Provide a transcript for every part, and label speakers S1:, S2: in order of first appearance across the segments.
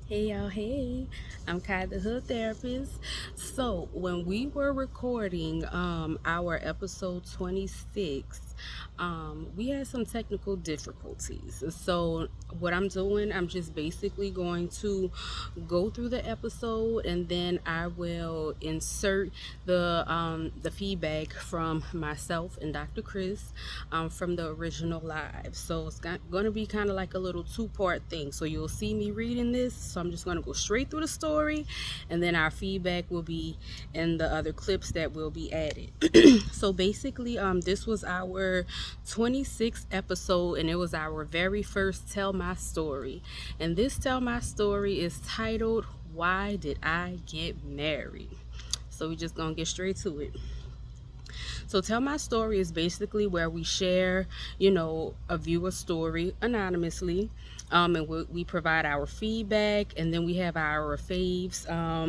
S1: Hey y'all, hey, I'm Kai the Hood Therapist. So, when we were recording our episode 26, we had some technical difficulties. So, what I'm doing, I'm just basically going to go through the episode and then I will insert the feedback from myself and Dr. Chris from the original live. So it's going to be kind of like a little two-part thing. So you'll see me reading this. So I'm just going to go straight through the story, and then our feedback will be in the other clips that will be added. So basically, this was our 26th episode, and it was our very first Tell My Story. And this Tell My Story is titled, Why Did I Get Married? So we're just going to get straight to it. So Tell My Story is basically where we share, a viewer story anonymously. And we provide our feedback, and then we have our faves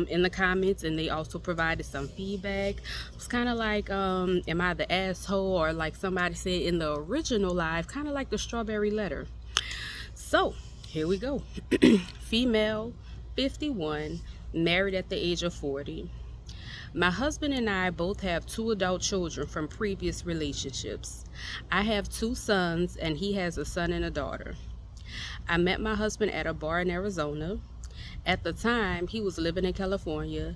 S1: in the comments, and they also provided some feedback. It's kind of like, am I the asshole? Or like somebody said in the original live, kind of like the strawberry letter. So here we go. Female, 51, married at the age of 40. My husband and I both have two adult children from previous relationships. I have two sons, and he has a son and a daughter. I met my husband at a bar in Arizona. At the time, he was living in California,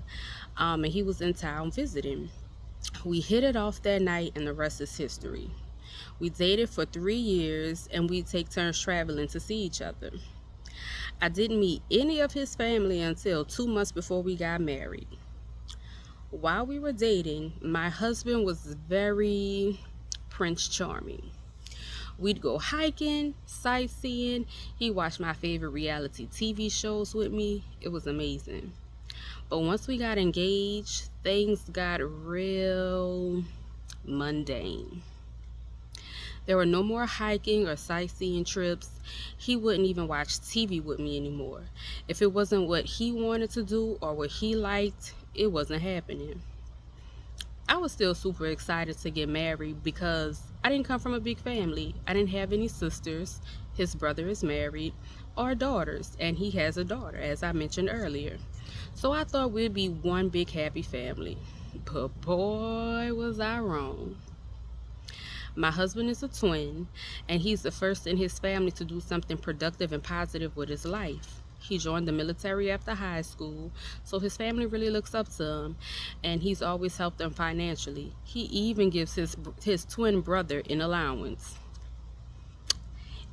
S1: and he was in town visiting. We hit it off that night, and the rest is history. We dated for 3 years, and we take turns traveling to see each other. I didn't meet any of his family until 2 months before we got married. While we were dating, my husband was very Prince Charming. We'd go hiking, sightseeing. He watched my favorite reality TV shows with me. It was amazing. But once we got engaged, things got real mundane. There were no more hiking or sightseeing trips. He wouldn't even watch TV with me anymore. If it wasn't what he wanted to do or what he liked, it wasn't happening. I was still super excited to get married because I didn't come from a big family. I didn't have any sisters. His brother is married, or daughters, and he has a daughter, as I mentioned earlier. So I thought we'd be one big happy family. But boy, was I wrong. My husband is a twin, and he's the first in his family to do something productive and positive with his life. He joined the military after high school, so his family really looks up to him, and he's always helped them financially. He even gives his twin brother an allowance.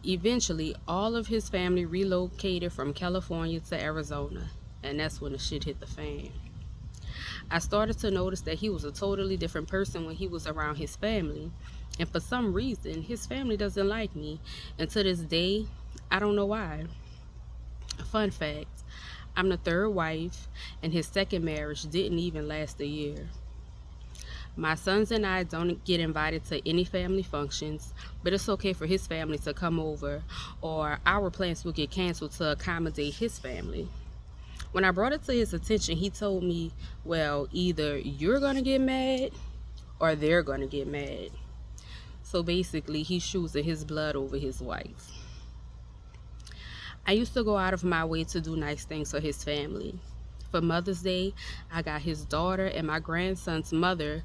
S1: Eventually, all of his family relocated from California to Arizona, and that's when the shit hit the fan. I started to notice that he was a totally different person when he was around his family. And for some reason, his family doesn't like me. And to this day, I don't know why. Fun fact, I'm the third wife, and his second marriage didn't even last a year. My sons and I don't get invited to any family functions, but it's okay for his family to come over, or our plans will get canceled to accommodate his family. When I brought it to his attention, he told me, well, either you're going to get mad or they're going to get mad. So basically, he's choosing his blood over his wife. I used to go out of my way to do nice things for his family. For Mother's Day, I got his daughter and my grandson's mother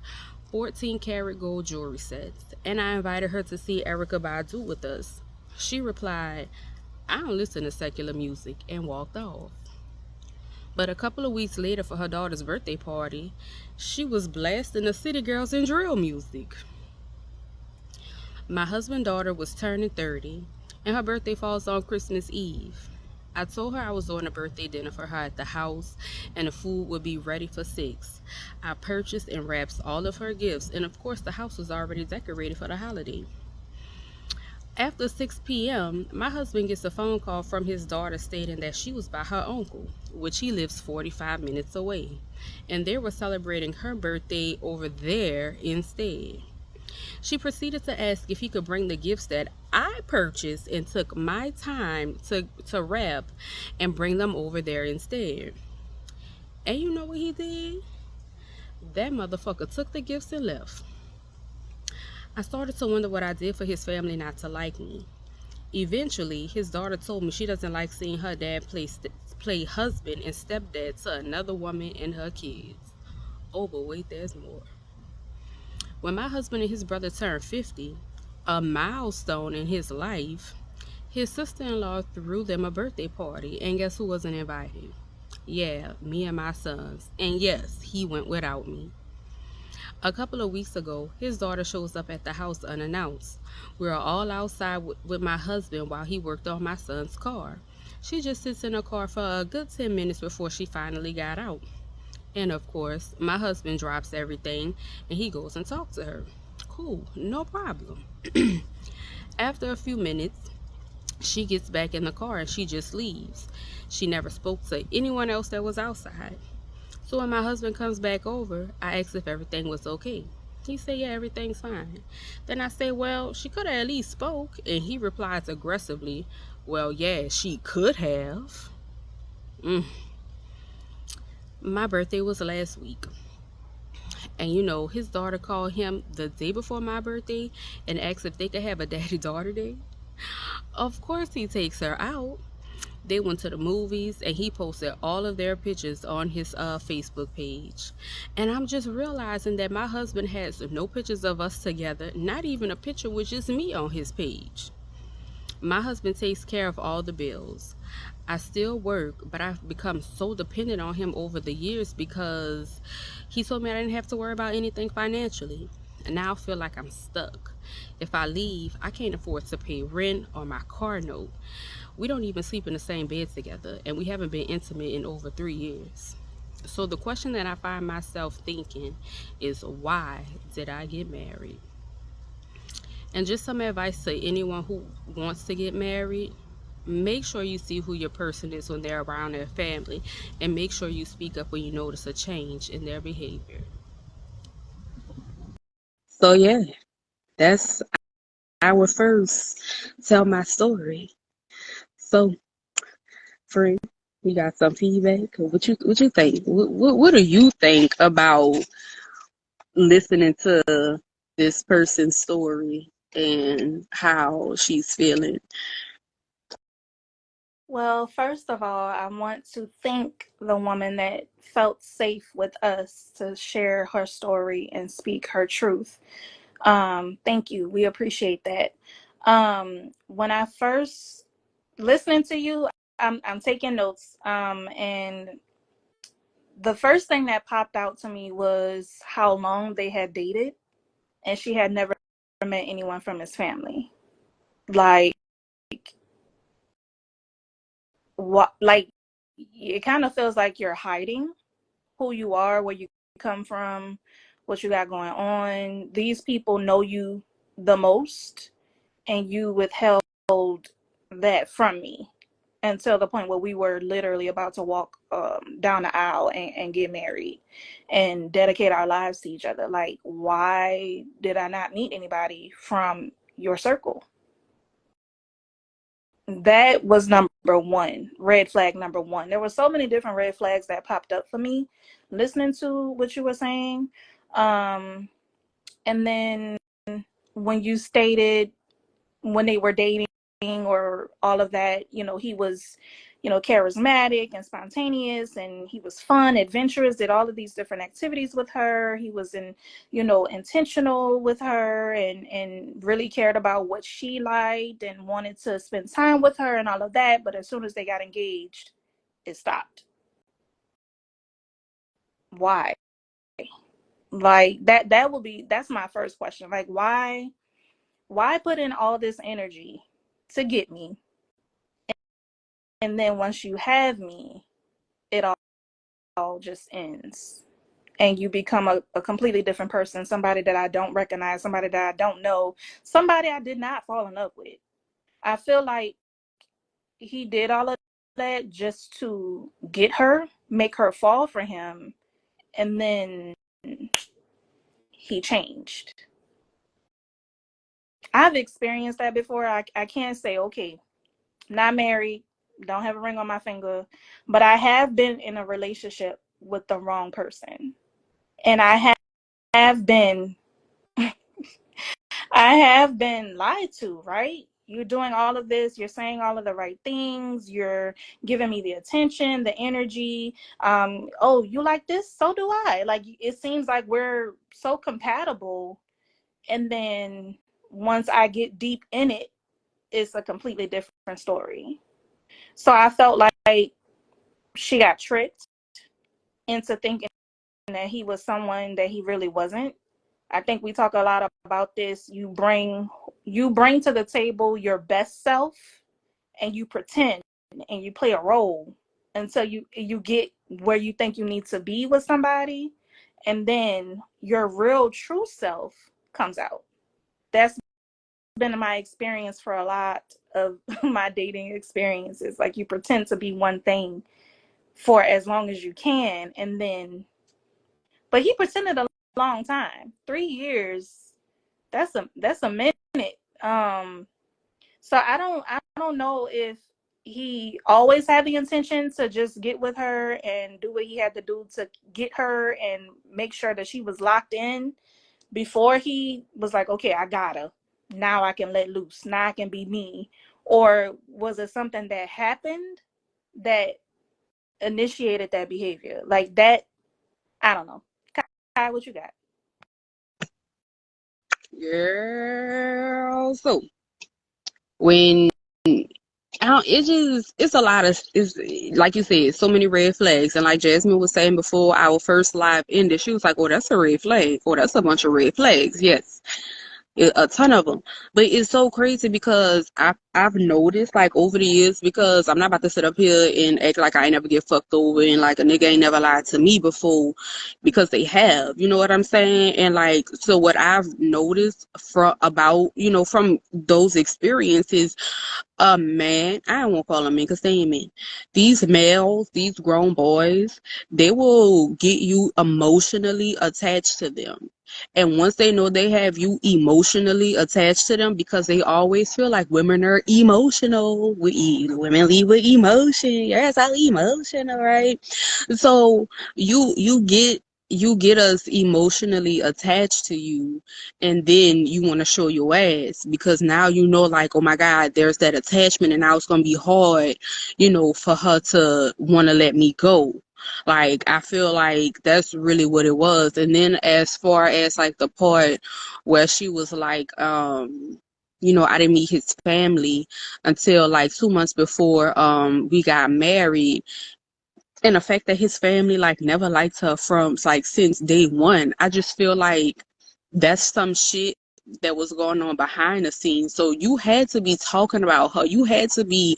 S1: 14-karat gold jewelry sets, and I invited her to see Erykah Badu with us. She replied, I don't listen to secular music, and walked off. But a couple of weeks later, for her daughter's birthday party, she was blasting the City Girls and drill music. My husband's daughter was turning 30, and her birthday falls on Christmas Eve. I told her I was doing a birthday dinner for her at the house, and the food would be ready for 6. I purchased and wrapped all of her gifts, and of course the house was already decorated for the holiday. After 6 p.m., my husband gets a phone call from his daughter stating that she was by her uncle, which he lives 45 minutes away, and they were celebrating her birthday over there instead. She proceeded to ask if he could bring the gifts that I purchased and took my time to wrap and bring them over there instead. And you know what he did? That motherfucker took the gifts and left. I started to wonder what I did for his family not to like me. Eventually, his daughter told me she doesn't like seeing her dad play husband and stepdad to another woman and her kids. Oh, but wait, there's more. When my husband and his brother turned 50, a milestone in his life, his sister in law threw them a birthday party, and guess who wasn't invited? Yeah, me and my sons. And yes, he went without me. A couple of weeks ago, his daughter shows up at the house unannounced. We are all outside with my husband while he worked on my son's car. She just sits in her car for a good 10 minutes before she finally got out. And of course, my husband drops everything and he goes and talks to her. Cool, no problem. After a few minutes, she gets back in the car and she just leaves. She never spoke to anyone else that was outside. So when my husband comes back over, I ask if everything was okay. He said, yeah, everything's fine. Then I say, well, she could have at least spoke. And he replies aggressively, well, yeah, she could have. Mm. My birthday was last week. And his daughter called him the day before my birthday and asked if they could have a daddy daughter day. Of course, he takes her out. They went to the movies and he posted all of their pictures on his Facebook page. And I'm just realizing that my husband has no pictures of us together, not even a picture with just me on his page. My husband takes care of all the bills. I still work, but I've become so dependent on him over the years because he told me I didn't have to worry about anything financially. And now I feel like I'm stuck. If I leave, I can't afford to pay rent or my car note. We don't even sleep in the same bed together, and we haven't been intimate in over 3 years. So the question that I find myself thinking is, why did I get married? And just some advice to anyone who wants to get married: make sure you see who your person is when they're around their family, and make sure you speak up when you notice a change in their behavior. So yeah, that's I would first tell my story. So, friend, you got some feedback? What you think? What do you think about listening to this person's story and how she's feeling?
S2: Well, first of all, I want to thank the woman that felt safe with us to share her story and speak her truth. Thank you. We appreciate that. When I first listening to you, I'm taking notes. And the first thing that popped out to me was how long they had dated, and she had never met anyone from his family. Like what? Like it kind of feels like you're hiding who you are, where you come from, what you got going on. These people know you the most, and you withheld that from me until the point where we were literally about to walk down the aisle and get married and dedicate our lives to each other. Like, why did I not meet anybody from your circle? That was number one, red flag number one. There were so many different red flags that popped up for me listening to what you were saying. And then when you stated when they were dating or all of that, he was, charismatic and spontaneous, and he was fun, adventurous, did all of these different activities with her. He was intentional with her, and really cared about what she liked and wanted to spend time with her and all of that. But as soon as they got engaged, it stopped. Why? Like that's my first question. Like, why put in all this energy to get me, and then once you have me, it all just ends, and you become a completely different person, somebody that I don't recognize, somebody that I don't know, somebody I did not fall in love with. I feel like he did all of that just to get her, make her fall for him, and then he changed. I've experienced that before. I can't say, okay, not married, don't have a ring on my finger, but I have been in a relationship with the wrong person. And have been I have been lied to, right? you're doing all of this, you're saying all of the right things, you're giving me the attention, the energy. Oh, you like this? So do I. Like, it seems like we're so compatible. And then once I get deep in it, it's a completely different story. So I felt like she got tricked into thinking that he was someone that he really wasn't. I think we talk a lot about this. You bring to the table your best self, and you pretend and you play a role until you get where you think you need to be with somebody, and then your real true self comes out. That's been my experience for a lot of my dating experiences. Like, you pretend to be one thing for as long as you can, and then but he pretended a long time. 3 years, that's a minute. So I don't know if he always had the intention to just get with her and do what he had to do to get her and make sure that she was locked in before he was like, okay, I gotta. Now I can let loose. Now I can be me. Or was it something that happened that initiated that behavior? Like that, I don't know. Kai, what you got?
S1: Girl, so when I don't, it's a lot of, it's like you said, so many red flags. And like Jasmine was saying before our first live ended, she was like, "Oh, that's a red flag. Oh, that's a bunch of red flags." Yes, a ton of them. But it's so crazy because I've noticed like over the years, because I'm not about to sit up here and act like I ain't never get fucked over and like a nigga ain't never lied to me before, because they have. You know what I'm saying? And like, so what I've noticed from about, from those experiences, a man, I won't call them men because they ain't men. These males, these grown boys, they will get you emotionally attached to them. And once they know they have you emotionally attached to them, because they always feel like women are emotional. Women lead with emotion. Yes, I'm emotional, right? So you get us emotionally attached to you, and then you want to show your ass because now like, oh my God, there's that attachment, and now it's gonna be hard, for her to want to let me go. Like, I feel like that's really what it was. And then as far as like the part where she was like, I didn't meet his family until like 2 months before we got married. And the fact that his family like never liked her from like since day one, I just feel like that's some shit that was going on behind the scenes. So you had to be talking about her. You had to be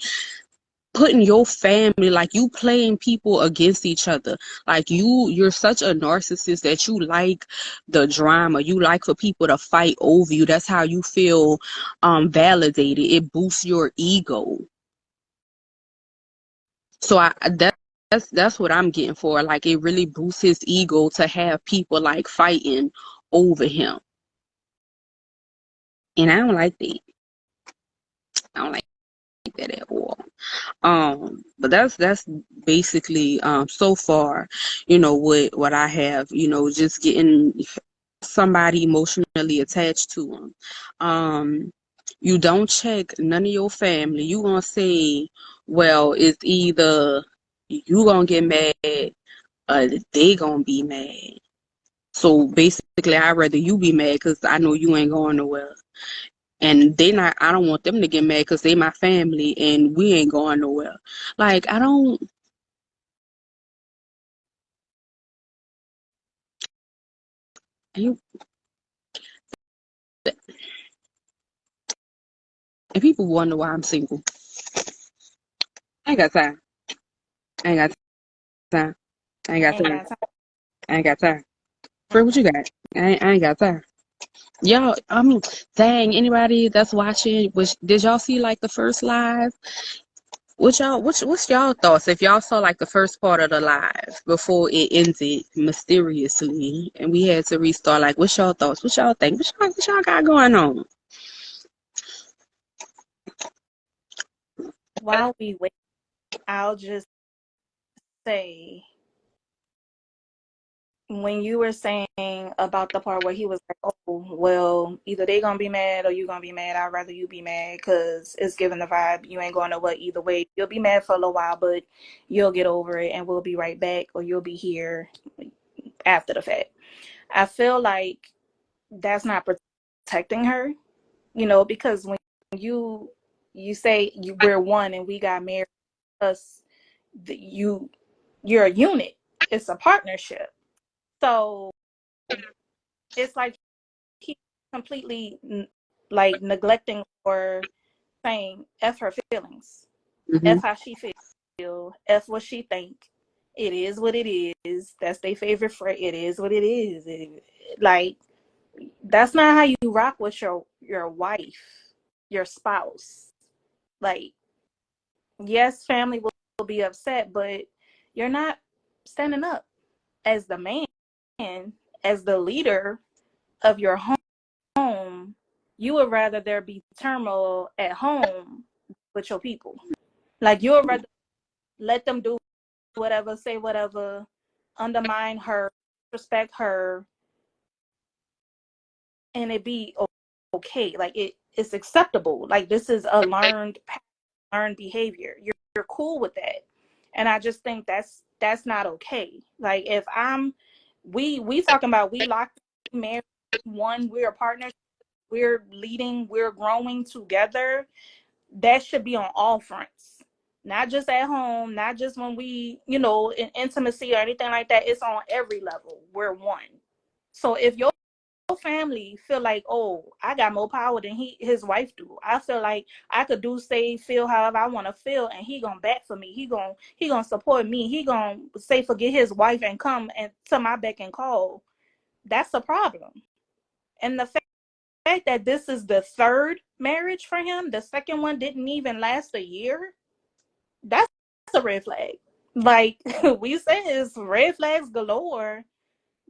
S1: putting your family, like, you playing people against each other. Like, you're such a narcissist that you like the drama. You like for people to fight over you. That's how you feel validated. It boosts your ego. So that's what I'm getting for. Like, it really boosts his ego to have people like fighting over him. And I don't like that. I don't like that at all. But that's basically so far, what I have, just getting somebody emotionally attached to them. You don't check none of your family. You gonna say, well, it's either you gonna get mad or they gonna be mad. So basically, I'd rather you be mad because I know you ain't going nowhere. And I don't want them to get mad because they my family and we ain't going nowhere. Like, I don't, you, and people wonder why I'm single. I ain't got time. I ain't got time. I ain't got
S2: Ain't
S1: time.
S2: got time.
S1: I ain't got time. Fred, what you got? I ain't got time. Y'all, I mean, dang, anybody that's watching, did y'all see like the first live? What's y'all thoughts if y'all saw like the first part of the live before it ended mysteriously and we had to restart? Like, what's y'all thoughts? What y'all think? What y'all got going on?
S2: While we wait, I'll just say when you were saying about the part where he was like, oh, well, either they gonna be mad or you gonna be mad. I'd rather you be mad because it's giving the vibe you ain't going nowhere either way. You'll be mad for a little while, but you'll get over it and we'll be right back, or you'll be here after the fact. I feel like that's not protecting her, because when you say we're one and we got married, us, you're a unit. It's a partnership. So it's like he completely like neglecting or saying F her feelings,
S1: Mm-hmm.
S2: F how she feel, F what she think. It is what it is. That's their favorite phrase. It is what it is. Like, that's not how you rock with your wife, your spouse. Like, yes, family will be upset, but you're not standing up as the man, as the leader of your home. You would rather there be turmoil at home with your people. Like, you would rather let them do whatever, say whatever, undermine her, respect her, and it be okay. Like, it's acceptable. Like, this is a learned behavior. You're cool with that. And I just think that's not okay. Like, if we talking about, we locked, married, one, we're partners, we're leading, we're growing together, that should be on all fronts. Not just at home, not just when we, in intimacy or anything like that. It's on every level. We're one. So if your family feel like, oh, I got more power than his wife do, I feel like I could do, say, feel however I want to feel, and he gonna back for me, he gonna support me, he gonna say forget his wife and come and to my beck and call, that's a problem. And the fact that this is the third marriage for him, the second one didn't even last a year, that's a red flag. Like, we say, it's red flags galore,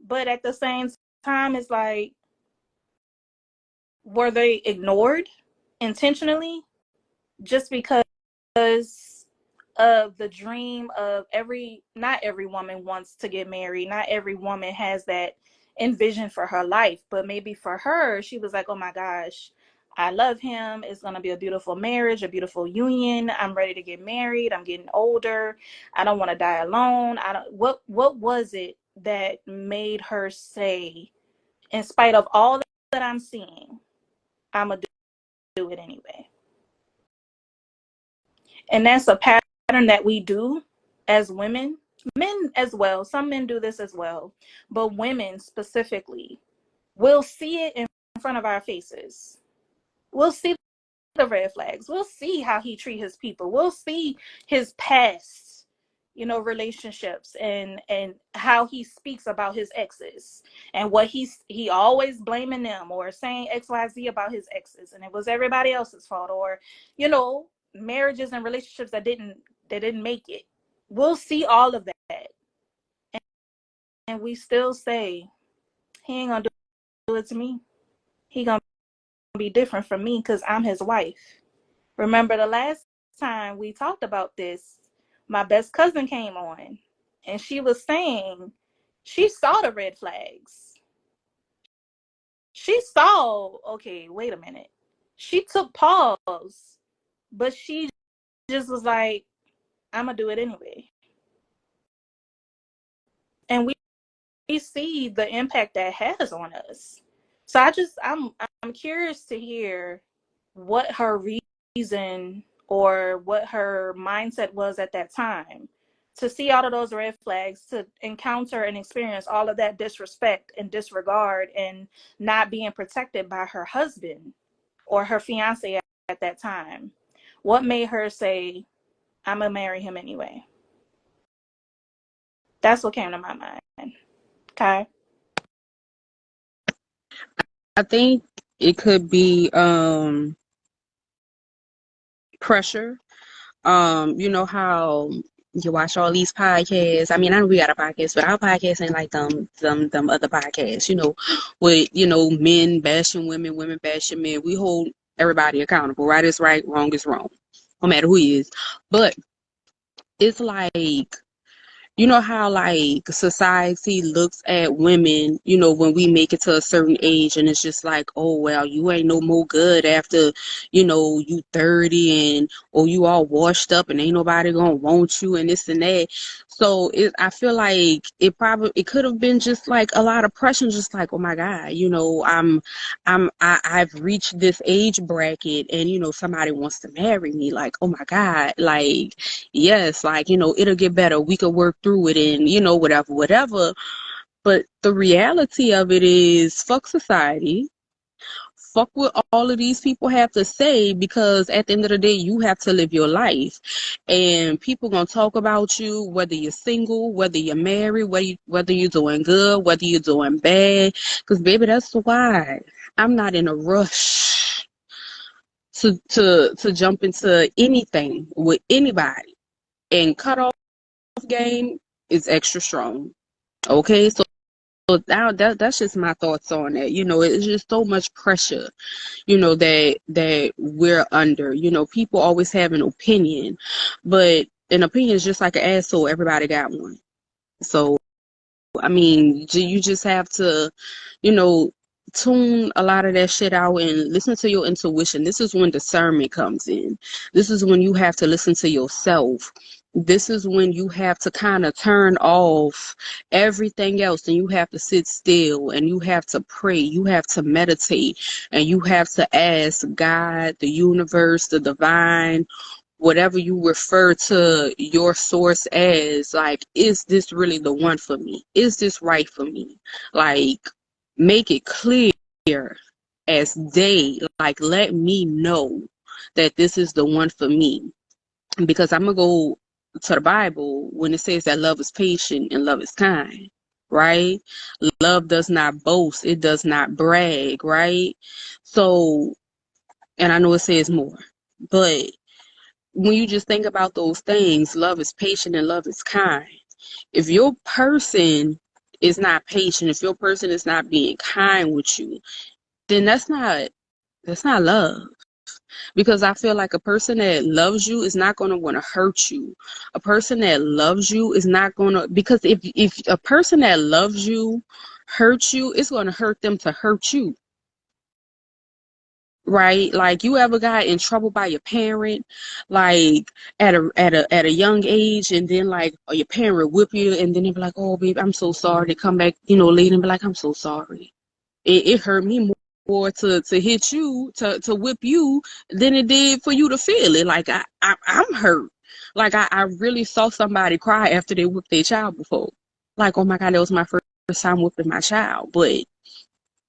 S2: but at the same time, it's like, were they ignored intentionally just because of the dream of not every woman wants to get married, not every woman has that envision for her life, but maybe for her, she was like, oh my gosh, I love him, it's going to be a beautiful marriage, a beautiful union, I'm ready to get married, I'm getting older, I don't want to die alone. I don't What was it that made her say, in spite of all that I'm seeing, I'm gonna do it anyway? And that's a pattern that we do as women, men as well. Some men do this as well, but women specifically will see it in front of our faces. We'll see the red flags. We'll see how he treat his people. We'll see his past, relationships, and how he speaks about his exes, and what he always blaming them or saying XYZ about his exes, and it was everybody else's fault, or marriages and relationships that didn't make it. We'll see all of that, and we still say he ain't gonna do it to me. He gonna be different from me because I'm his wife. Remember the last time we talked about this, my best cousin came on, and she was saying she saw the red flags. She saw, okay, wait a minute. She took pause, but she just was like, I'm gonna do it anyway. And we see the impact that has on us. So I'm curious to hear what her reason or what her mindset was at that time, to see all of those red flags, to encounter and experience all of that disrespect and disregard and not being protected by her husband or her fiance at that time. What made her say, I'm gonna marry him anyway? That's what came to my mind. Okay.
S1: I think it could be pressure. You know how you watch all these podcasts. I mean, I know we got a podcast, but our podcast ain't like them other podcasts, with, men bashing women, women bashing men. We hold everybody accountable. Right is right, wrong is wrong, no matter who he is. But it's like, you know how like society looks at women, you know, when we make it to a certain age and it's just like, oh well, you ain't no more good after, you know, you 30 and or you all washed up and ain't nobody gonna want you and this and that. So I feel like it could have been just like a lot of pressure, just like, oh my God, you know, I've reached this age bracket and you know somebody wants to marry me, like, oh my God, like yes, like, you know, it'll get better. We could work through it and, you know, whatever, whatever. But the reality of it is fuck society. Fuck what all of these people have to say, because at the end of the day, you have to live your life. And people gonna talk about you, whether you're single, whether you're married, whether you're doing good, whether you're doing bad. Because baby, that's why I'm not in a rush to jump into anything with anybody. And cut off game is extra strong. Okay, so now that's just my thoughts on it. You know, it's just so much pressure, you know, that we're under. You know, people always have an opinion, but an opinion is just like an asshole. Everybody got one. So I mean, you just have to, you know, tune a lot of that shit out and listen to your intuition. This is when discernment comes in. This is when you have to listen to yourself. This is when you have to kind of turn off everything else and you have to sit still and you have to pray. You have to meditate and you have to ask God, the universe, the divine, whatever you refer to your source as, like, is this really the one for me? Is this right for me? Like, make it clear as day. Like, let me know that this is the one for me. Because I'm going to go to the Bible when it says that love is patient and love is kind, right? Love does not boast. It does not brag, right? So, and I know it says more, but when you just think about those things, love is patient and love is kind. If your person is not patient, if your person is not being kind with you, then that's not love. Because I feel like a person that loves you is not going to want to hurt you. A person that loves you is not going to, because if a person that loves you hurts you, it's going to hurt them to hurt you. Right? Like, you ever got in trouble by your parent, like at a young age, and then like your parent whip you, and then they be like, "Oh, babe, I'm so sorry." They come back, you know, later and be like, "I'm so sorry. It hurt me more to hit you, to whip you, than it did for you to feel it. Like I'm hurt. Like I really saw somebody cry after they whipped their child before. Like, oh my God, that was my first time whipping my child, but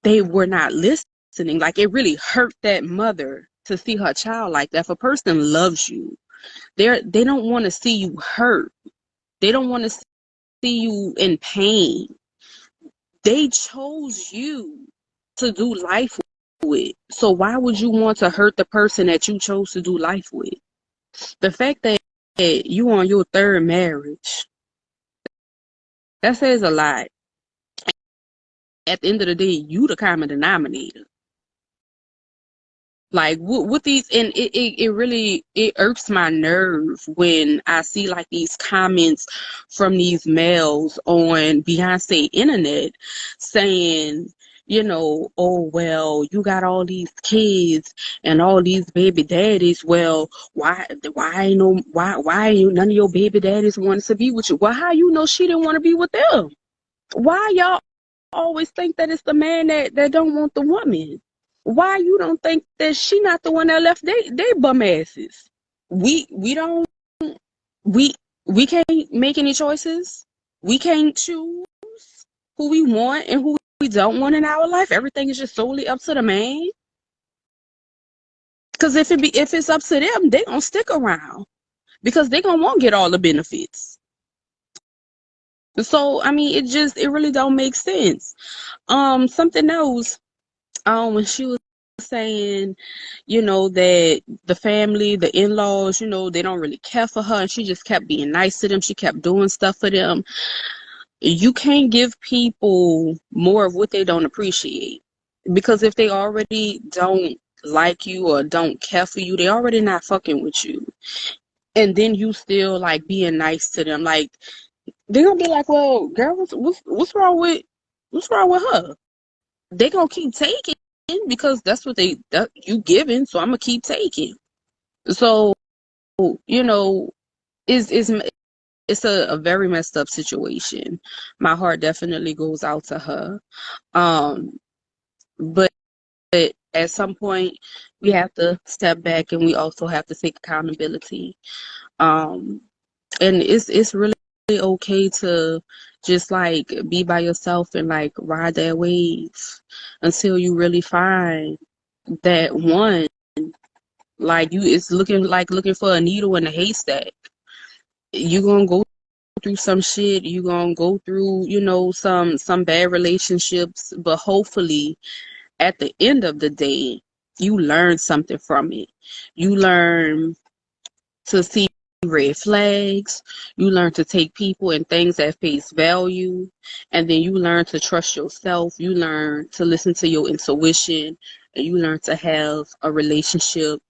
S1: they were not listening. Like, it really hurt that mother to see her child like that. If a person loves you, they don't want to see you hurt. They don't want to see you in pain. They chose you to do life with. So why would you want to hurt the person that you chose to do life with? The fact that you on your third marriage, that says a lot. At the end of the day, you the common denominator. Like, with these, and it really, it irks my nerve when I see like these comments from these males on Beyonce internet saying, you know, oh well, you got all these kids and all these baby daddies. Well, why ain't no why ain't none of your baby daddies wanted to be with you? Well, how you know she didn't want to be with them? Why y'all always think that it's the man that don't want the woman? Why you don't think that she not the one that left they bum asses? We don't we we can't make any choices. We can't choose who we want and who we don't want in our life. Everything is just solely up to the man. Because if it's up to them, they gonna stick around because they gonna want to get all the benefits. So I mean, it really don't make sense. Something else. When she was saying, you know, that the family, the in-laws, you know, they don't really care for her, and she just kept being nice to them. She kept doing stuff for them. You can't give people more of what they don't appreciate, because if they already don't like you or don't care for you, they already not fucking with you. And then you still like being nice to them. Like,
S3: They're gonna be like, well, girl, what's wrong with her? They gonna keep taking because that's what that you giving, so I'm gonna keep taking. So, you know, is it's a very messed up situation. My heart definitely goes out to her. Um, but at some point we have to step back and we also have to take accountability. Um, and it's really okay to just like be by yourself and like ride that wave until you really find that one. Like you, it's looking like looking for a needle in a haystack. You gonna go through some shit. You gonna go through, some bad relationships. But hopefully, at the end of the day, you learn something from it. You learn to see red flags. You learn to take people and things at face value. And then you learn to trust yourself. You learn to listen to your intuition. And you learn to have a relationship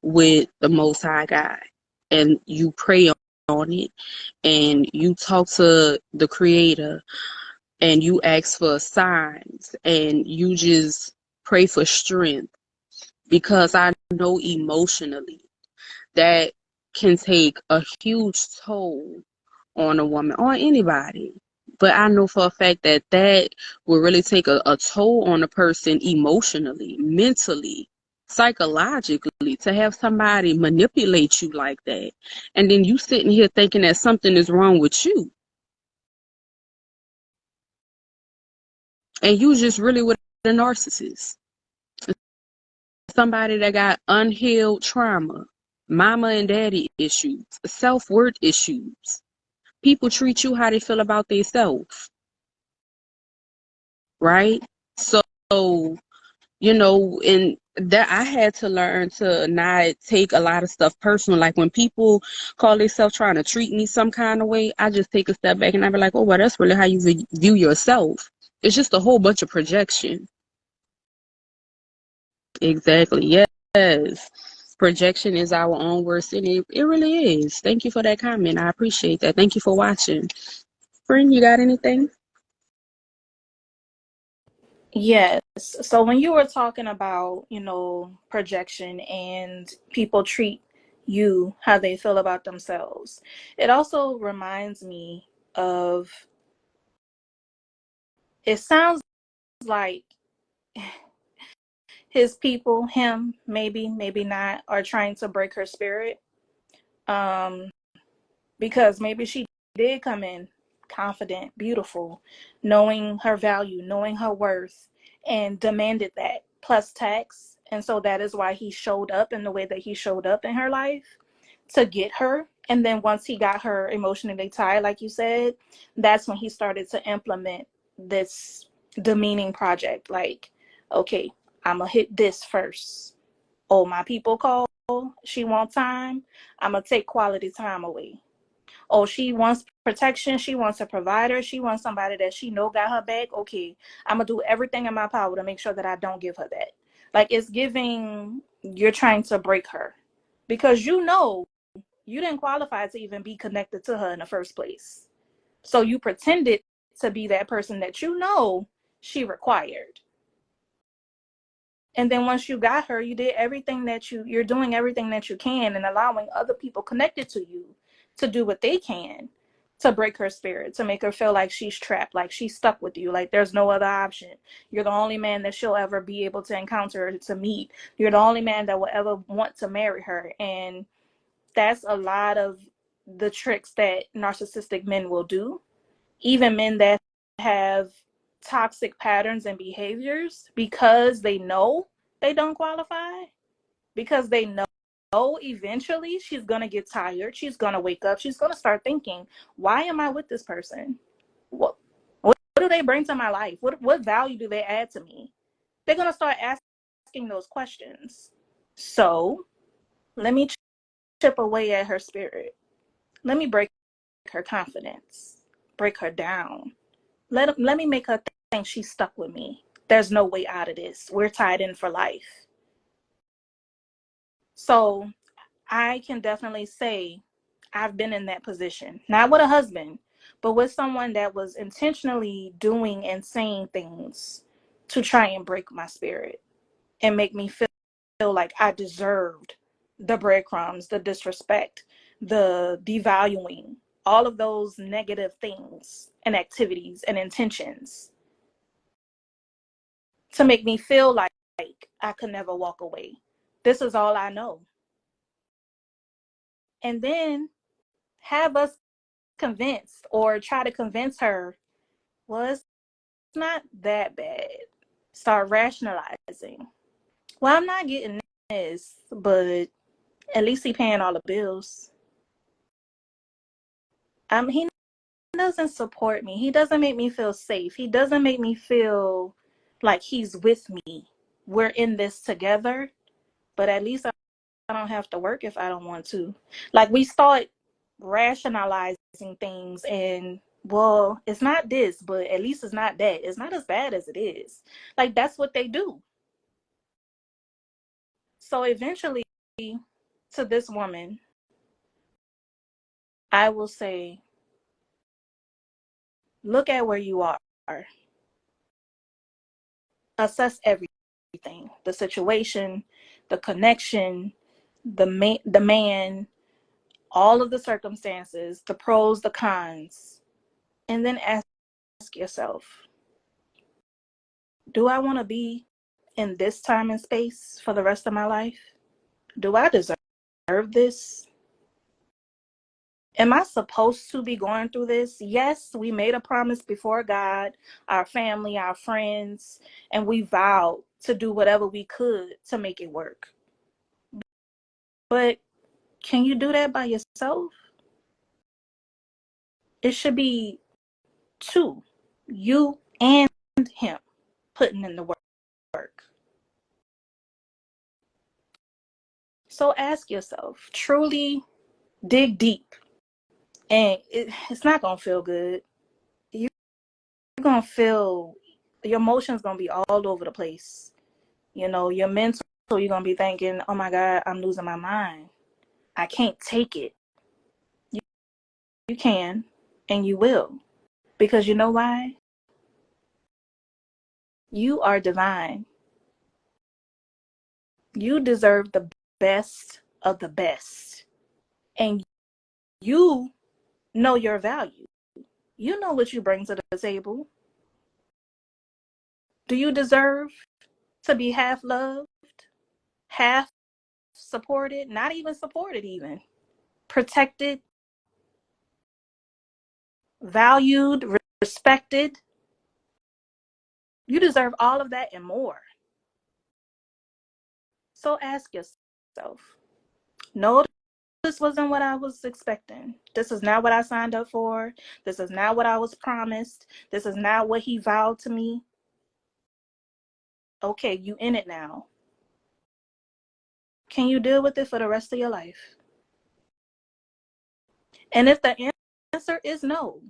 S3: with the Most High God. And you pray on it. And you talk to the Creator. And you ask for signs. And you just pray for strength. Because I know emotionally that can take a huge toll on a woman or anybody. But I know for a fact that that will really take a toll on a person emotionally, mentally, psychologically, to have somebody manipulate you like that. And then you sitting here thinking that something is wrong with you. And you just really with a narcissist. Somebody that got unhealed trauma, mama and daddy issues, self-worth issues. People treat you how they feel about themselves, right? So, and that I had to learn to not take a lot of stuff personal. Like when people call themselves trying to treat me some kind of way, I just take a step back and I be like, oh, well, that's really how you view yourself. It's just a whole bunch of projection. Exactly. Yes. Projection is our own worst enemy. It really is. Thank you for that comment. I appreciate that. Thank you for watching. Friend, you got anything?
S2: Yes. So when you were talking about, projection and people treat you how they feel about themselves, it also reminds me of, it sounds like his people, him, maybe not, are trying to break her spirit. Um, because maybe she did come in confident, beautiful, knowing her value, knowing her worth, and demanded that plus tax. And so that is why he showed up in the way that he showed up in her life to get her. And then once he got her emotionally tied, like you said, that's when he started to implement this demeaning project. Like, okay, I'm going to hit this first. Oh, my people call. She wants time. I'm going to take quality time away. Oh, she wants protection. She wants a provider. She wants somebody that she know got her back. Okay, I'm going to do everything in my power to make sure that I don't give her that. Like, it's giving, you're trying to break her because you didn't qualify to even be connected to her in the first place. So you pretended to be that person that she required. And then once you got her, you did everything that you're doing everything that you can and allowing other people connected to you to do what they can to break her spirit, to make her feel like she's trapped, like she's stuck with you, like there's no other option. You're the only man that she'll ever be able to encounter, to meet. You're the only man that will ever want to marry her. And that's a lot of the tricks that narcissistic men will do. Even men that have toxic patterns and behaviors, because they know they don't qualify, because they know eventually she's going to get tired. She's going to wake up. She's going to start thinking, why am I with this person? What do they bring to my life? What value do they add to me? They're going to start asking those questions. So let me chip away at her spirit. Let me break her confidence, break her down. Let me make her think she's stuck with me. There's no way out of this. We're tied in for life. So I can definitely say I've been in that position. Not with a husband, but with someone that was intentionally doing and saying things to try and break my spirit and make me feel like I deserved the breadcrumbs, the disrespect, the devaluing, all of those negative things and activities and intentions to make me feel like I could never walk away. This is all I know. And then have us convinced or try to convince her, well, it's not that bad. Start rationalizing. Well, I'm not getting this, but at least he paying all the bills. He doesn't support me. He doesn't make me feel safe. He doesn't make me feel like he's with me. We're in this together, but at least I don't have to work if I don't want to. Like, we start rationalizing things and, well, it's not this, but at least it's not that. It's not as bad as it is. Like, that's what they do. So eventually, to this woman, I will say, look at where you are. Assess everything, the situation, the connection, the man, all of the circumstances, the pros, the cons, and then ask yourself, do I want to be in this time and space for the rest of my life? Do I deserve this? Am I supposed to be going through this? Yes, we made a promise before God, our family, our friends, and we vowed to do whatever we could to make it work. But can you do that by yourself? It should be two, you and him, putting in the work. So ask yourself, truly dig deep. And it's not going to feel good. You're going to feel, your emotions going to be all over the place. You know, your mental, you're going to be thinking, oh my God, I'm losing my mind. I can't take it. You can, and you will. Because you know why? You are divine. You deserve the best of the best. And you know your value. You know what you bring to the table. Do you deserve to be half loved, half supported, not even supported, even protected, valued, respected? You deserve all of that and more. So ask yourself, no, this wasn't what I was expecting. This is not what I signed up for. This is not what I was promised. This is not what he vowed to me. Okay, you in it now. Can you deal with it for the rest of your life? And if the answer is no,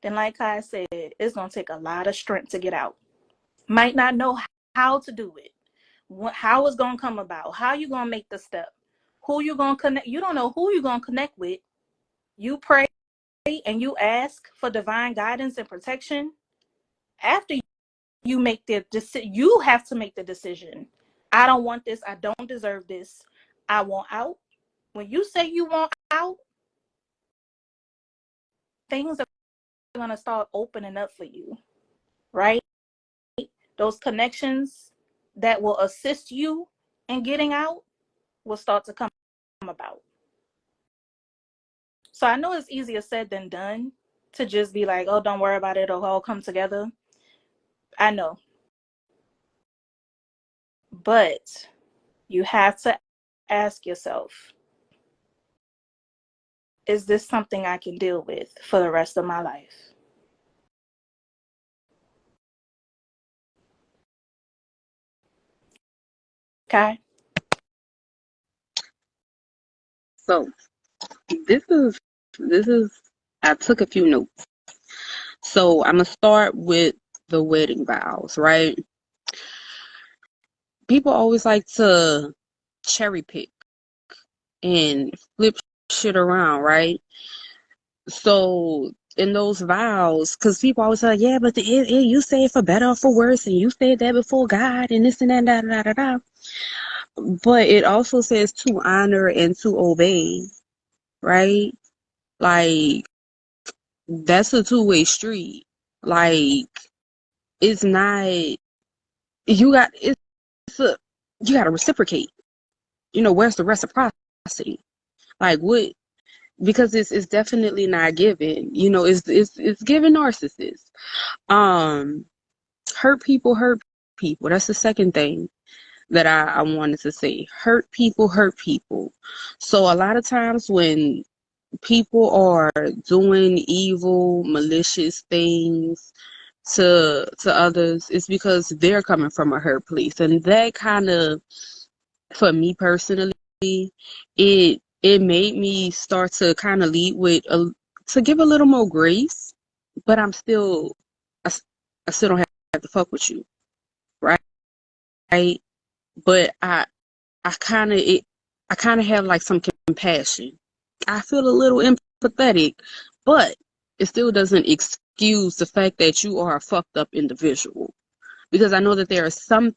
S2: then like I said, it's going to take a lot of strength to get out. Might not know how to do it, how it's going to come about, how you going to make the step, who you going to connect. You don't know who you're going to connect with. You pray and you ask for divine guidance and protection. After you make the decision, you have to make the decision. I don't want this. I don't deserve this. I want out. When you say you want out, things are going to start opening up for you, right? Those connections that will assist you in getting out will start to come about. So I know it's easier said than done to just be like, oh, don't worry about it, it'll all come together. I know. But you have to ask yourself, is this something I can deal with for the rest of my life? Okay?
S3: So this is I took a few notes. So I'm gonna start with the wedding vows, right? People always like to cherry pick and flip shit around, right? So in those vows, because people always say, yeah, but you say it for better or for worse, and you said that before God, and this and that, da, da, da, da. But it also says to honor and to obey, right? Like, that's a two-way street. Like, it's not, it's a, you got to reciprocate. Where's the reciprocity? Like, what? Because it's definitely not given. It's given narcissists. Um, hurt people. That's the second thing that I wanted to say. Hurt people. So a lot of times when people are doing evil, malicious things to others, it's because they're coming from a hurt place. And that kind of, for me personally, it made me start to kind of lead with to give a little more grace, but I, I still don't have to fuck with you, right? But I kind of have like some compassion. I feel a little empathetic, but it still doesn't excuse the fact that you are a fucked up individual. Because I know that there is some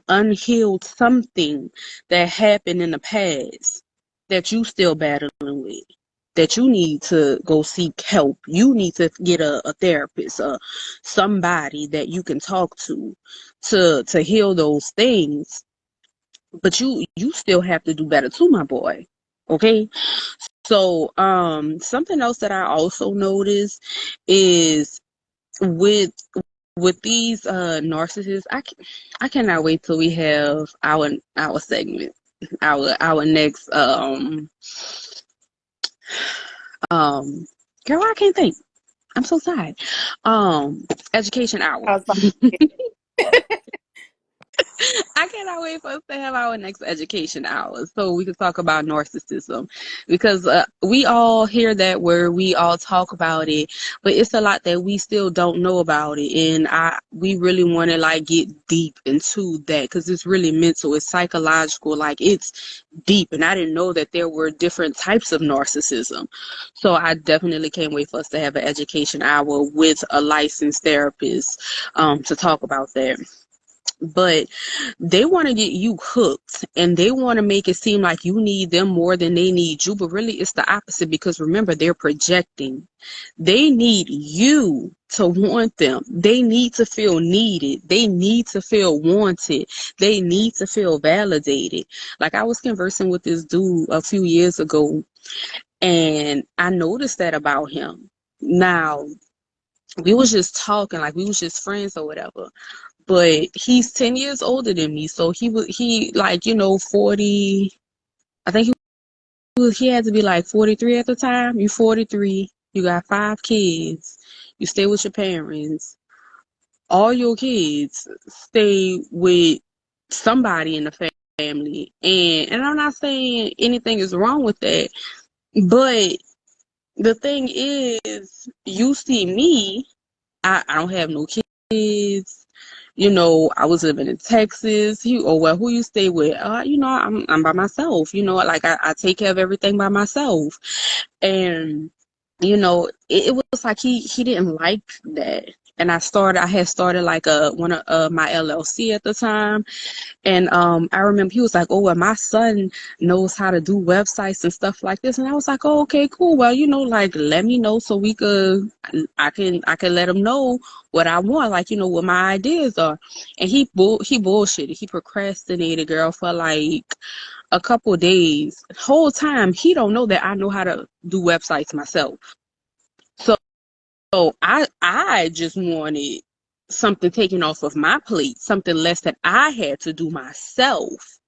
S3: unhealed something that happened in the past that you still battling with, that you need to go seek help. You need to get a therapist, somebody that you can talk to heal those things. But you still have to do better too, my boy. Okay? So, something else that I also noticed is with these narcissists, I cannot wait till we have our segment, our next girl, I can't think. I'm so sorry. Education hour.
S2: I was about
S3: I cannot wait for us to have our next education hour so we can talk about narcissism, because we all hear that word, we all talk about it, but it's a lot that we still don't know about it, and we really want to like get deep into that because it's really mental, it's psychological, like it's deep, and I didn't know that there were different types of narcissism. So I definitely can't wait for us to have an education hour with a licensed therapist to talk about that. But they want to get you hooked, and they want to make it seem like you need them more than they need you, but really it's the opposite, because remember, they're projecting. They need you to want them. They need to feel needed. They need to feel wanted. They need to feel validated. Like, I was conversing with this dude a few years ago, and I noticed that about him. Now, we was just talking, like we was just friends or whatever, but he's 10 years older than me, so he like 40. I think he had to be like 43 at the time. You 43, you got 5 kids, you stay with your parents, all your kids stay with somebody in the family, and I'm not saying anything is wrong with that, but the thing is, you see me, I don't have no kids. I was living in Texas. Who you stay with? I'm by myself. Like I take care of everything by myself. And, it was like he didn't like that. And I had started like one of my LLC at the time. And I remember he was like, oh, well, my son knows how to do websites and stuff like this. And I was like, oh, okay, cool. Well, like, let me know so I can let him know what I want, like, what my ideas are. And he bullshitted. He procrastinated, girl, for like a couple days. The whole time, he don't know that I know how to do websites myself. So I just wanted something taken off of my plate, something less that I had to do myself.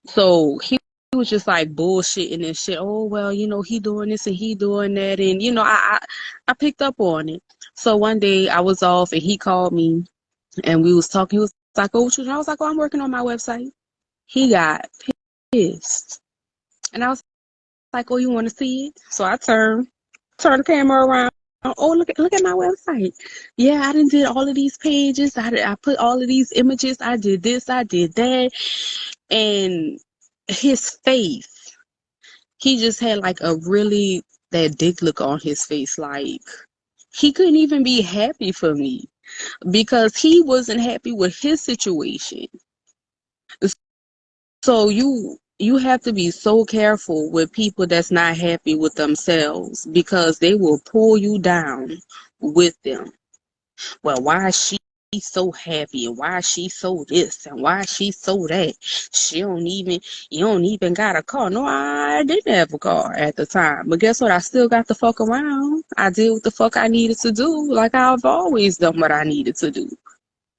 S3: So he was just like bullshitting and shit. Oh, well, he doing this and he doing that. And, I picked up on it. So one day I was off and he called me and we was talking. He was like, oh, what you doing? I was like, oh, I'm working on my website. He got pissed. And I was like, oh, you want to see it? So I turned the camera around. Oh, look at my website. Yeah, I done did all of these pages. I put all of these images. I did this, I did that. And his face, he just had like a really that dick look on his face. Like, he couldn't even be happy for me because he wasn't happy with his situation. So you have to be so careful with people that's not happy with themselves because they will pull you down with them. Well, why is she so happy and why is she so this and why is she so that? You don't even got a car. No, I didn't have a car at the time. But guess what? I still got the fuck around. I did what the fuck I needed to do, like I've always done what I needed to do.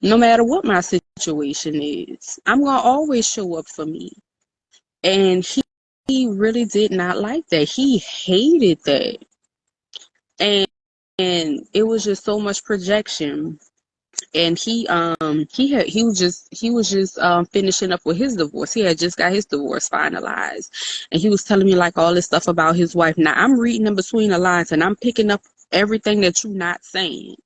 S3: No matter what my situation is, I'm gonna always show up for me. And he really did not like that. He hated that. And it was just so much projection. And he was just finishing up with his divorce. He had just got his divorce finalized. And he was telling me like all this stuff about his wife. Now I'm reading in between the lines and I'm picking up everything that you're not saying.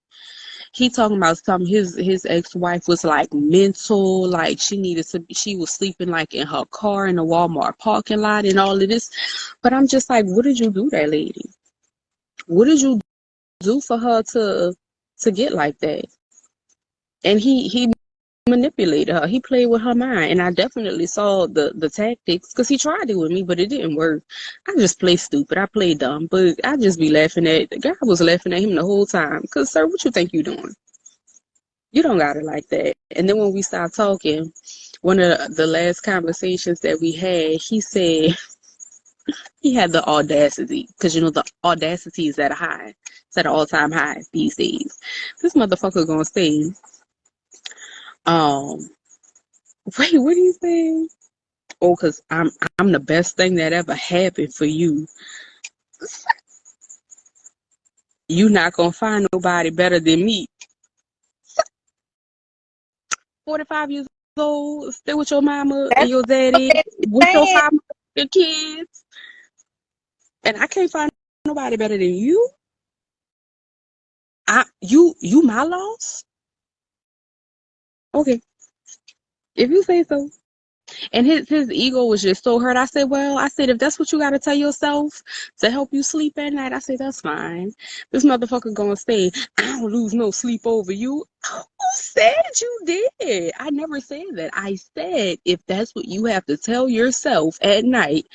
S3: He talking about his ex-wife was like mental, like she was sleeping like in her car in the Walmart parking lot and all of this. But I'm just like, what did you do, that lady? What did you do for her to get like that? And he manipulated her. He played with her mind, and I definitely saw the tactics because he tried it with me, but it didn't work. I just play stupid. I play dumb, but I just be laughing at the guy. Was laughing at him the whole time. Cause sir, what you think you doing? You don't got it like that. And then when we stopped talking, one of the last conversations that we had, he said he had the audacity, because you know the audacity is at a high. It's at an all-time high these days. This motherfucker gonna say, um, wait, what do you say? Oh, cause I'm the best thing that ever happened for you. You not gonna find nobody better than me. 45 years old, stay with your mama and
S2: That's
S3: your
S2: what
S3: daddy,
S2: they're
S3: with your
S2: saying.
S3: 5 kids, and I can't find nobody better than you. You my loss? Okay, if you say so. And his ego was just so hurt. I said, well, if that's what you gotta tell yourself to help you sleep at night, I said, that's fine. This motherfucker gonna say, I don't lose no sleep over you. Who said you did? I never said that. I said, if that's what you have to tell yourself at night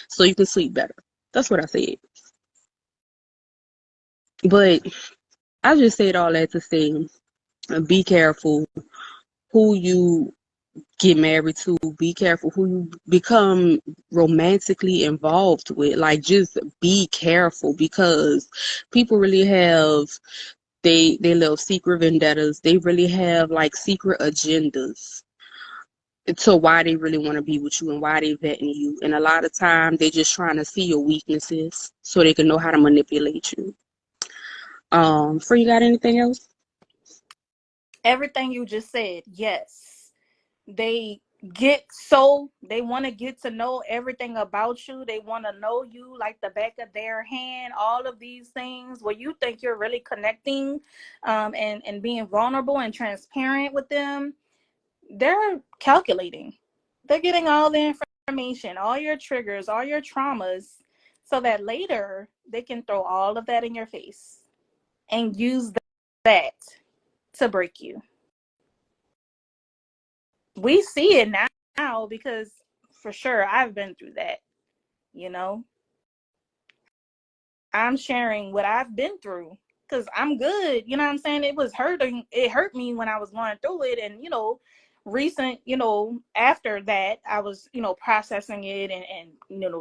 S3: so you can sleep better. That's what I said. But I just said all that to say, be careful who you get married to. Be careful who you become romantically involved with. Like, just be careful because people really have they little secret vendettas. They really have like secret agendas to why they really want to be with you and why they vetting you. And a lot of time they just trying to see your weaknesses so they can know how to manipulate you. Free, you got anything else?
S2: Everything you just said, yes. They they want to get to know everything about you. They want to know you like the back of their hand. All of these things where you think you're really connecting, and being vulnerable and transparent with them, they're calculating. They're getting all the information, all your triggers, all your traumas, so that later they can throw all of that in your face and use that to break you. We see it now because for sure I've been through that, you know. I'm sharing what I've been through because I'm good. You know what I'm saying? It was hurting. It hurt me when I was going through it. And, recent, after that, I was, processing it and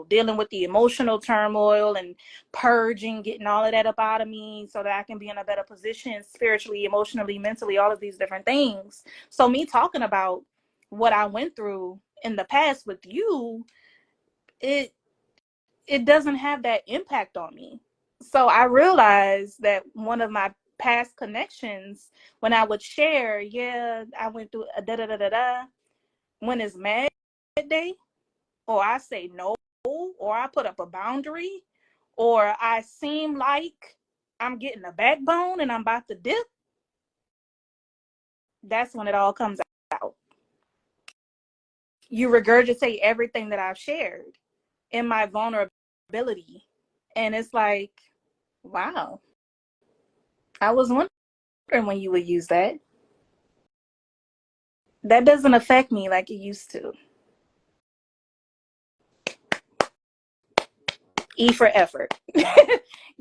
S2: dealing with the emotional turmoil and purging, getting all of that up out of me so that I can be in a better position spiritually, emotionally, mentally, all of these different things. So me talking about what I went through in the past with you, it doesn't have that impact on me. So I realized that one of my past connections, when I would share, yeah, I went through a da da da da da, when it's mad day, or I say no, or I put up a boundary, or I seem like I'm getting a backbone and I'm about to dip, that's when it all comes out. You regurgitate everything that I've shared in my vulnerability And it's like, wow, I was wondering when you would use that. That doesn't affect me like it used to. E for effort.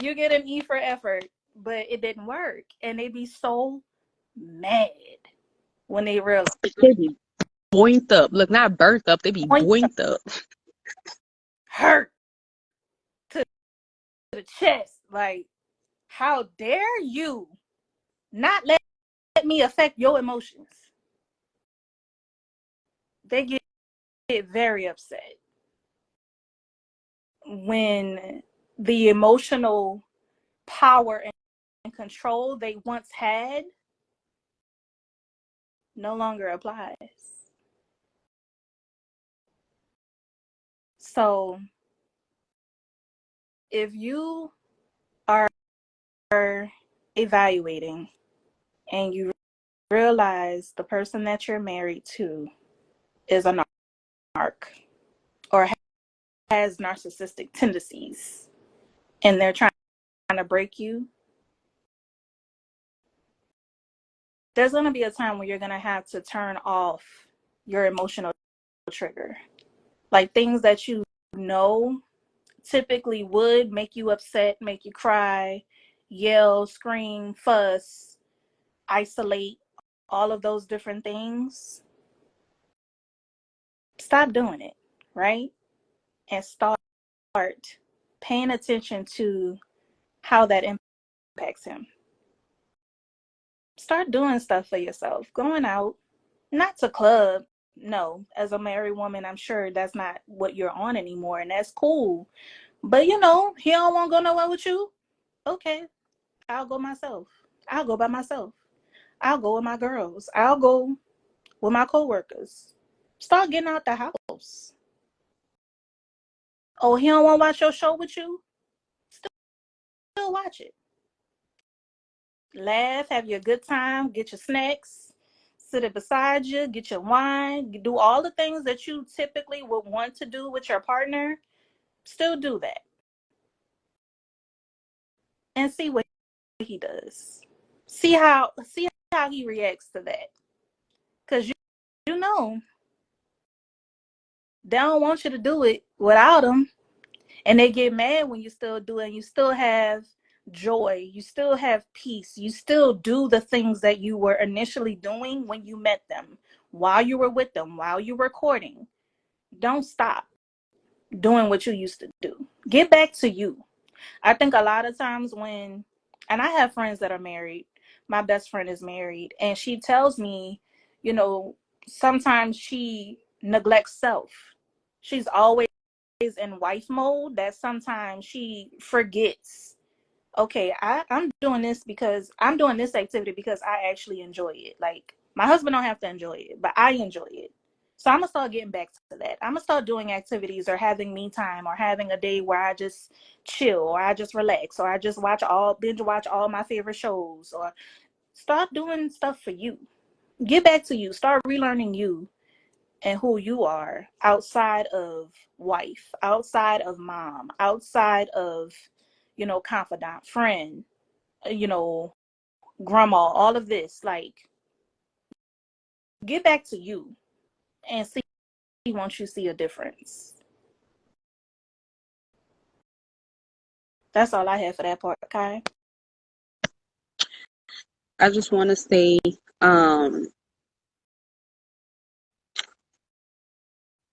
S2: You get an E for effort, but it didn't work. And they be so mad when they realize.
S3: They be boinked up. Look, not burnt up. They be
S2: Point
S3: boinked up.
S2: hurt to the chest. Like, how dare you not let me affect your emotions? They get very upset when the emotional power and control they once had no longer applies. So if you are evaluating and you realize the person that you're married to is a narc or has narcissistic tendencies and they're trying to break you, there's going to be a time where you're going to have to turn off your emotional trigger. Like things that you know typically would make you upset, make you cry, yell, scream, fuss, isolate, all of those different things. Stop doing it, right? And start paying attention to how that impacts him. Start doing stuff for yourself. Going out, not to club. No, as a married woman, I'm sure that's not what you're on anymore, and that's cool. But he don't want to go nowhere with you. Okay, I'll go myself. I'll go by myself. I'll go with my girls. I'll go with my coworkers. Start getting out the house. Oh, he don't want to watch your show with you? Still watch it. Laugh, have your good time, get your snacks, sit it beside you, get your wine, do all the things that you typically would want to do with your partner. Still do that. And see what he does. See how he reacts to that. Because you know they don't want you to do it without him. And they get mad when you still do it and you still have joy, you still have peace, you still do the things that you were initially doing when you met them, while you were with them, while you were courting. Don't stop doing what you used to do. Get back to you. I think a lot of times and I have friends that are married. My best friend is married, and she tells me, sometimes she neglects self. She's always in wife mode that sometimes she forgets, okay, I'm doing this because I'm doing this activity because I actually enjoy it. Like, my husband don't have to enjoy it, but I enjoy it. So I'm gonna start getting back to that. I'm gonna start doing activities or having me time or having a day where I just chill or I just relax or I just binge watch all my favorite shows, or start doing stuff for you. Get back to you. Start relearning you and who you are outside of wife, outside of mom, outside of, confidant, friend, grandma, all of this. Like, get back to you and see once you see a difference. That's all I have for that part, Kai.
S3: I just want to say,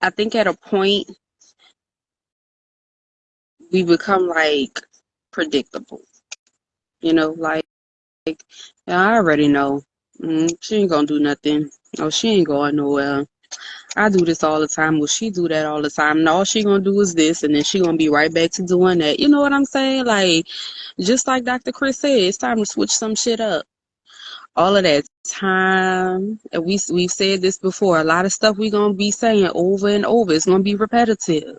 S3: I think at a point we become like predictable, like, yeah, I already know. She ain't gonna do nothing. Oh, she ain't going nowhere. I do this all the time. Well, she do that all the time. And all she gonna do is this, and then she gonna be right back to doing that. You know what I'm saying? Like, just like Dr. Chris said, it's time to switch some shit up. All of that time, and we've said this before, a lot of stuff we gonna be saying over and over. It's gonna be repetitive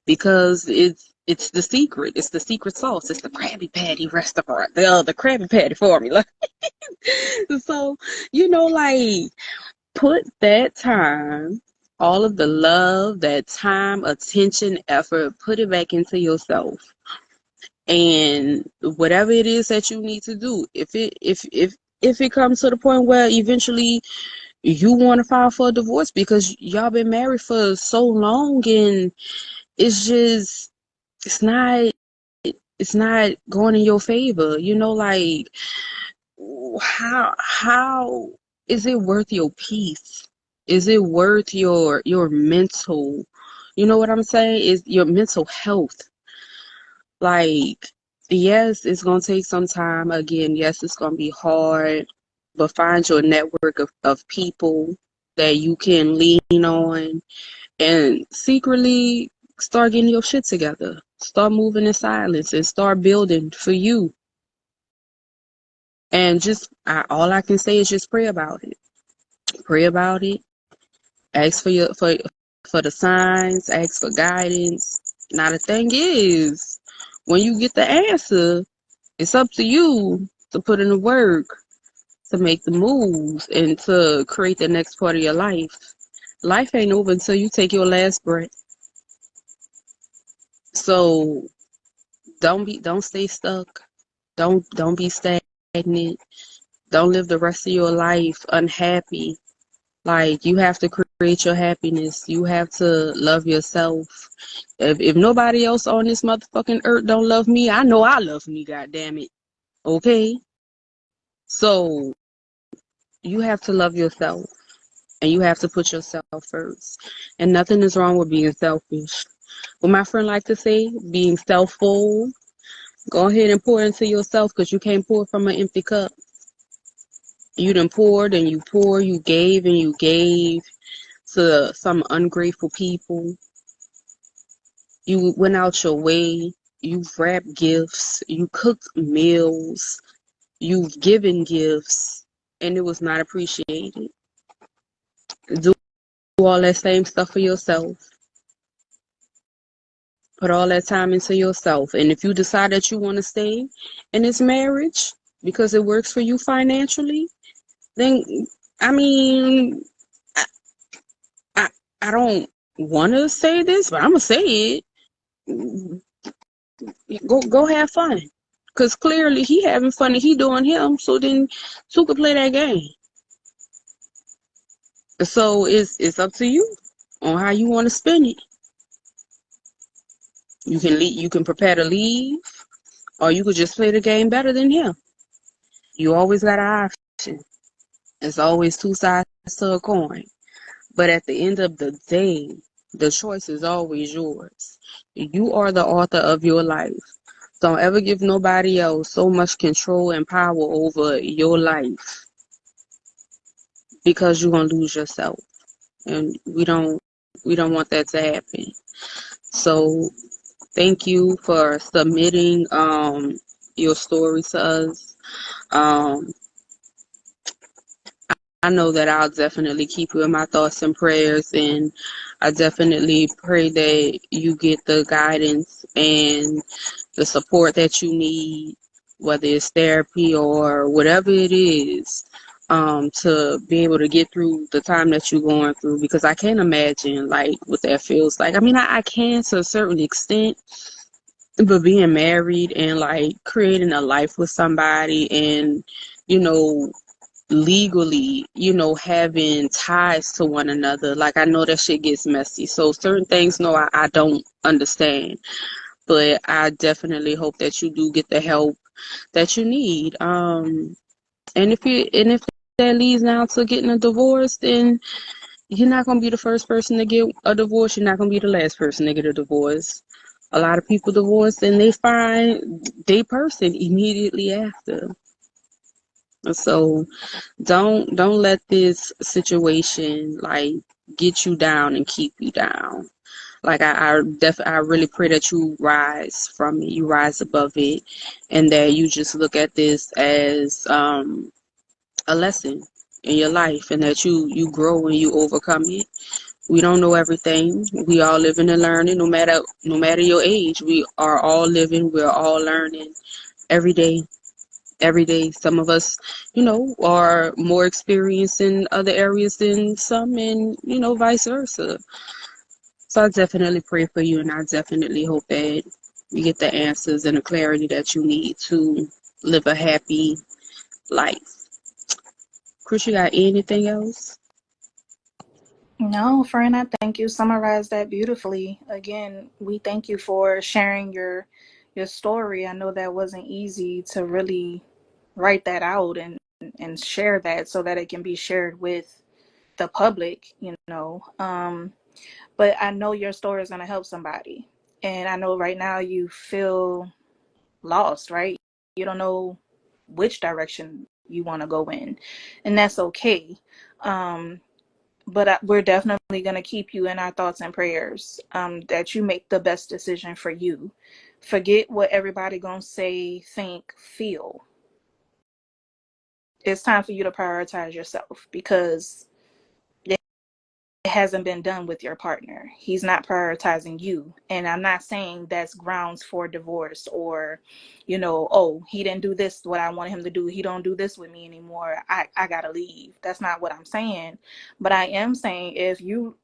S3: because it's the secret. It's the secret sauce. It's the Krabby Patty restaurant, the Krabby Patty formula. So, like, put that time, all of the love, that time, attention, effort, put it back into yourself. And whatever it is that you need to do, if it comes to the point where eventually you want to file for a divorce because y'all been married for so long and it's just it's not it's not going in your favor, like how is it worth your peace? Is it worth your mental, you know what I'm saying? Is your mental health. Like, yes, it's gonna take some time. Again, yes, it's gonna be hard, but find your network of people that you can lean on and secretly start getting your shit together. Start moving in silence and start building for you. And all I can say is just pray about it. Pray about it. Ask for the signs. Ask for guidance. Now the thing is, when you get the answer, it's up to you to put in the work, to make the moves, and to create the next part of your life. Life ain't over until you take your last breath. So don't stay stuck. Don't be stagnant. Don't live the rest of your life unhappy. Like, you have to create your happiness. You have to love yourself. If nobody else on this motherfucking earth don't love me, I know I love me, goddammit. Okay? So you have to love yourself and you have to put yourself first. And nothing is wrong with being selfish. What my friend like to say, being self-full, go ahead and pour into yourself because you can't pour from an empty cup. You done poured and you poured, you gave and you gave to some ungrateful people. You went out your way. You've wrapped gifts. You cooked meals. You've given gifts. And it was not appreciated. Do all that same stuff for yourself. Put all that time into yourself. And if you decide that you want to stay in this marriage because it works for you financially, then, I mean, I, I don't want to say this, but I'm going to say it. Go have fun. Because clearly he having fun and he doing him, so then two could play that game. So it's up to you on how you want to spend it. You can leave, you can prepare to leave, or you could just play the game better than him. You always got an option. There's always two sides to a coin. But at the end of the day, the choice is always yours. You are the author of your life. Don't ever give nobody else so much control and power over your life, because you're gonna lose yourself. And we don't want that to happen. So thank you for submitting your story to us. I know that I'll definitely keep you in my thoughts and prayers, and I definitely pray that you get the guidance and the support that you need, whether it's therapy or whatever it is, to be able to get through the time that you're going through, because I can't imagine like what that feels like. I mean, I can to a certain extent, but being married and like creating a life with somebody and, legally, having ties to one another. Like, I know that shit gets messy. So certain things, no, I don't understand. But I definitely hope that you do get the help that you need. And if that leads now to getting a divorce, then you're not gonna be the first person to get a divorce. You're not gonna be the last person to get a divorce. A lot of people divorce and they find their person immediately after. So don't let this situation like get you down and keep you down. Like, I really pray that you rise from it, you rise above it, and that you just look at this as a lesson in your life, and that you grow and you overcome it. We don't know everything. We all living and learning, no matter your age. We are all living, we're all learning every day. Every day. Some of us, are more experienced in other areas than some, and, vice versa. So I definitely pray for you, and I definitely hope that you get the answers and the clarity that you need to live a happy life. Chris, you got anything else?
S2: No, friend, I think you summarized that beautifully. Again, we thank you for sharing your story. I know that wasn't easy to really write that out and share that so that it can be shared with the public, you know. But I know your story is going to help somebody. And I know right now you feel lost, right? You don't know which direction you want to go in, and that's okay. But we're definitely going to keep you in our thoughts and prayers, that you make the best decision for you. Forget what everybody going to say, think, feel. It's time for you to prioritize yourself, because it hasn't been done with your partner. He's not prioritizing you. And I'm not saying that's grounds for divorce, or, you know, oh, he didn't do this what I wanted him to do. He don't do this with me anymore. I gotta leave. That's not what I'm saying. But I am saying,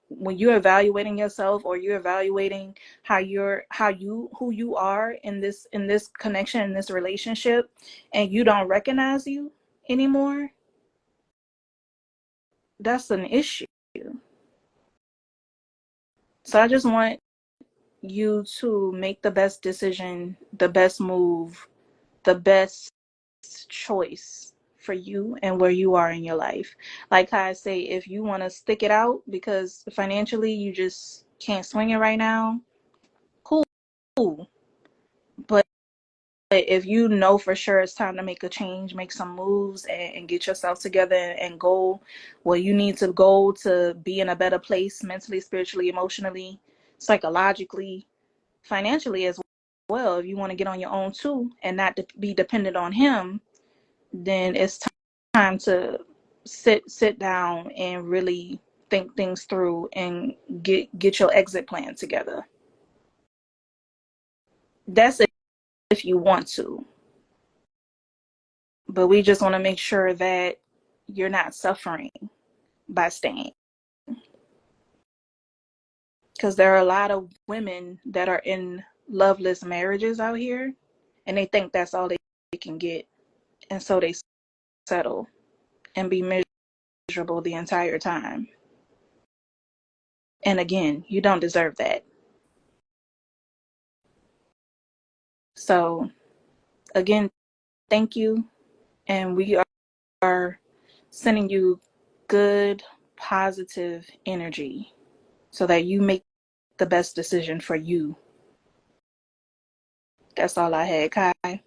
S2: when you're evaluating yourself, or you're evaluating who you are in this connection, in this relationship, and you don't recognize you anymore, that's an issue. So I just want you to make the best decision, the best move, the best choice for you and where you are in your life. Like I say, if you want to stick it out because financially you just can't swing it right now, cool. But if you know for sure it's time to make a change, make some moves, and get yourself together and go where you need to go to be in a better place mentally, spiritually, emotionally, psychologically, financially as well. If you want to get on your own too and not be dependent on him, then it's time to sit down and really think things through and get your exit plan together. That's if you want to, but we just want to make sure that you're not suffering by staying, because there are a lot of women that are in loveless marriages out here, and they think that's all they can get, and so they settle and be miserable the entire time. And again, you don't deserve that. So again, thank you. And we are sending you good, positive energy so that you make the best decision for you. That's all I had, Kai.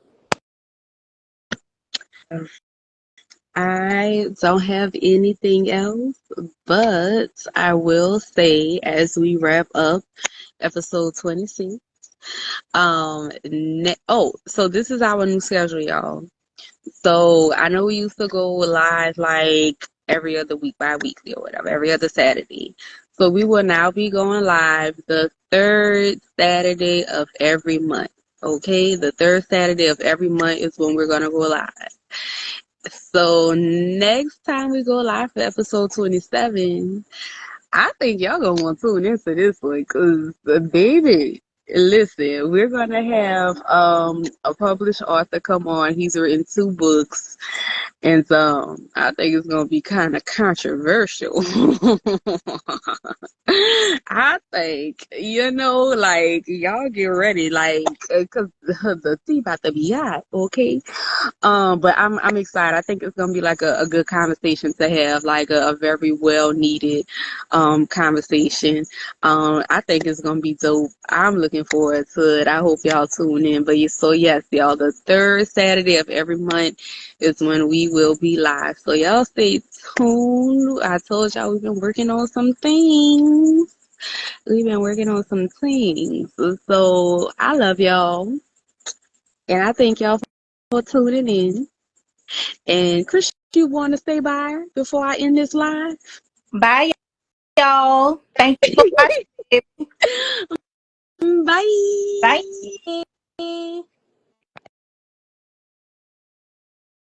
S3: I don't have anything else, but I will say as we wrap up episode 26. So this is our new schedule, y'all. So I know we used to go live like every other week, bi-weekly or whatever, every other Saturday. So we will now be going live the third Saturday of every month. Okay, the third Saturday of every month is when we're gonna go live. So next time we go live for episode 27, I think y'all gonna want to tune into this one because baby, listen, we're gonna have a published author come on. He's written 2 books, and I think it's gonna be kind of controversial. I think, like y'all get ready, like, cause the tea about to be hot, okay? But I'm excited. I think it's gonna be like a good conversation to have, like a very well needed conversation. I think it's gonna be dope. I'm looking forward to it. I hope y'all tune in. But yes, y'all, the third Saturday of every month is when we will be live. So y'all stay tuned. I told y'all we've been working on some things. So I love y'all. And I thank y'all for tuning in. And Chris, you want to say bye before I end this live?
S2: Bye, y'all. Thank you for watching.
S3: Bye.
S2: Bye.